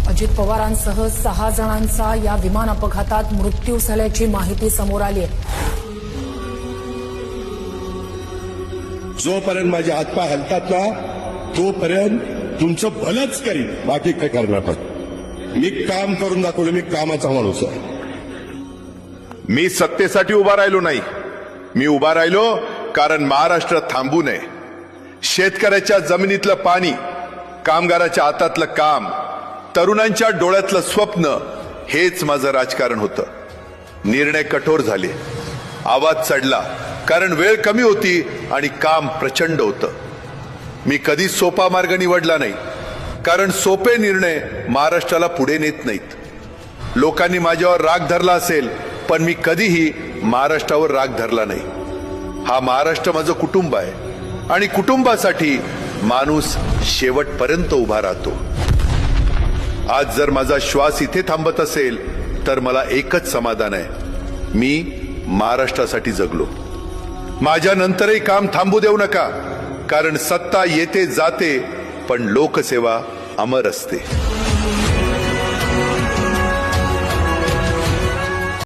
अजित पवारांसह 6 जणांचा या विमान अपघातात मृत्यू झाल्याची माहिती समोर आली आहे. जोपर्यंत माझे हातपाय हलतात ना तोपर्यंत तुमचं भलंच करीन, बाकी काय करणार नाही. मी काम करून दाखवलं, मी कामाचा माणूस आहे. मी सत्तेसाठी उभा राहिलो नाही, मी उभा राहिलो कारण महाराष्ट्र थांबू नये. शेतकऱ्याच्या जमिनीतलं पाणी, कामगाराच्या हातातलं काम, तरुणांच्या डोळ्यातलं स्वप्न, हेच माझं राजकारण होतं. निर्णय कठोर झाले, आवाज चढला, कारण वेळ कमी होती आणि काम प्रचंड होतं. मी कधी सोपा मार्ग निवडला नाही, कारण सोपे निर्णय महाराष्ट्राला पुढे नेत नाहीत. लोकांनी माझ्यावर राग धरला असेल, पण मी कधीही महाराष्ट्रावर राग धरला नाही. हा महाराष्ट्र माझं कुटुंब आहे आणि कुटुंबासाठी माणूस शेवटपर्यंत उभा राहतो. आज जर माझा श्वास इथे थांबत असेल तर मला एकच समाधान आहे, मी महाराष्ट्रासाठी जगलो. माझ्या नंतरही काम थांबू देऊ नका, कारण सत्ता येते जाते पण लोकसेवा अमर असते.